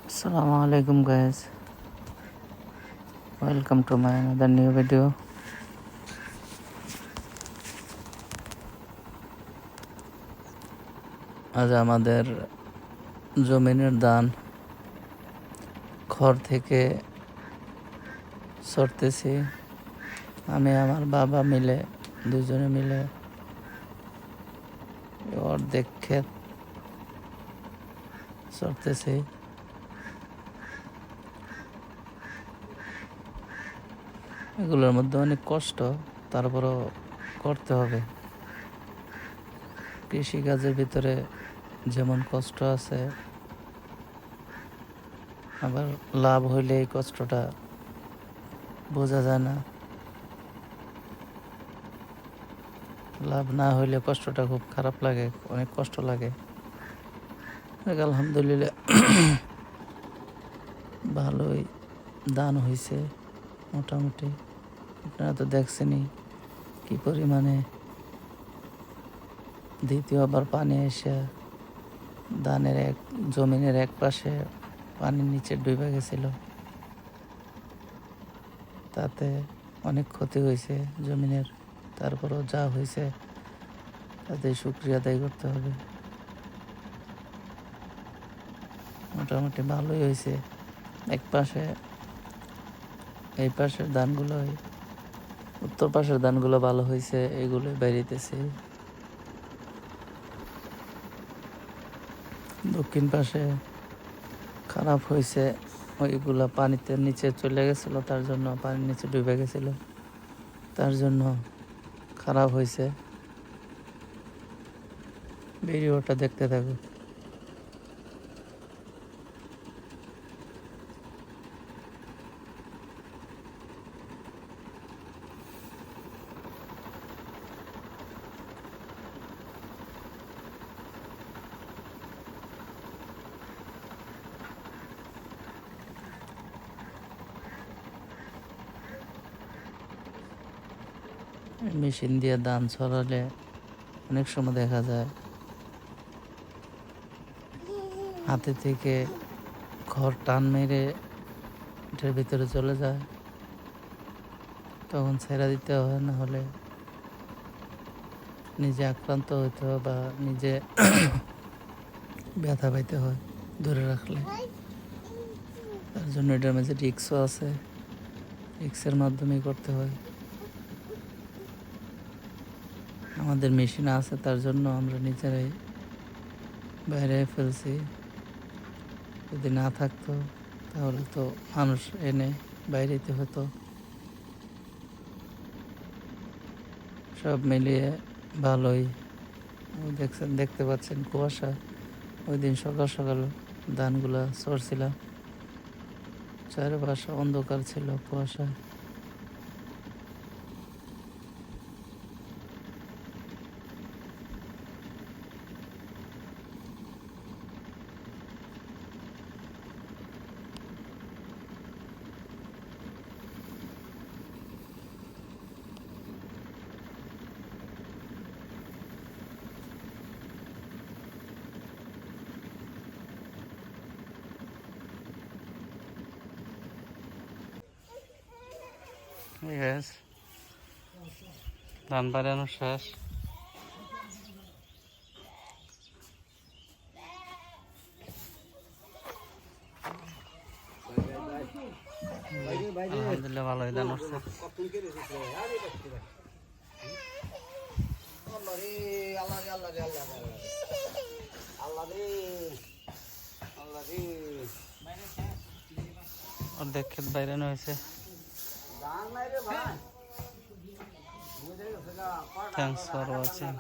Assalamu alaikum guys, welcome to my another new video. আজ আমাদের জমিনের ধান খড় থেকে সরতেছি। আমি আমার বাবা মিলে দুজনে মিলে অর্ধেক ক্ষেত সরতেছি। এগুলোর মধ্যে অনেক কষ্ট, তারপরও করতে হবে। কৃষিকাজের ভিতরে যেমন কষ্ট আছে, আবার লাভ হইলে এই কষ্টটা বোঝা যায় না। লাভ না হইলে কষ্টটা খুব খারাপ লাগে, অনেক কষ্ট লাগে। আলহামদুলিল্লাহ ভালোই ধান হয়েছে মোটামুটি। আপনারা তো দেখছেনই কি পরিমাণে দ্বিতীয়বার পানি এসে ধানের জমিনের এক পাশে পানির নিচে ডুবে গেছিল। তাতে অনেক ক্ষতি হয়েছে জমিনের। তারপরও যা হয়েছে তাতে শুকরিয়া আদায় করতে হবে। মোটামুটি ভালোই হয়েছে। এক পাশে এই পাশের ধানগুলো, উত্তর পাশের ধানগুলো ভালো হয়েছে, এগুলো বেরিয়েতেছে। দক্ষিণ পাশে খারাপ হয়েছে, ওইগুলো পানিতে নিচে চলে গেছিলো, তার জন্য পানির নিচে ডুবে গেছিল, তার জন্য খারাপ হয়েছে। ভিডিওটা দেখতে থাকো। মেশিন দিয়ে ধান ছড়ালে অনেক সময় দেখা যায় হাতে থেকে খড় টান মেরে এটার ভিতরে চলে যায়, তখন ছেড়ে দিতে হয়, না হলে নিজে আক্রান্ত হইতে হয় বা নিজে ব্যথা পাইতে হয় ধরে রাখলে। তার জন্য এটার মাঝে রিক্সও আছে, রিক্সের মাধ্যমেই করতে হয়। আমাদের মেশিন আছে, তার জন্য আমরা নিজেরাই বাইরে ফেলছি। যদি না থাকতো তাহলে তো মানুষ এনে বাইরেতে হতো। সব মিলিয়ে ভালোই। দেখতে পাচ্ছেন কুয়াশা। ওই দিন সকাল সকাল ধানগুলা সরছিলাম, চারপাশে অন্ধকার ছিল, কুয়াশা। ধান বাড়ানো শেষ। আলহামদুলিল্লাহ ভালোই ধান উঠছে। অর্ধেক ক্ষেত বাইরানো হয়েছে। Thanks for watching.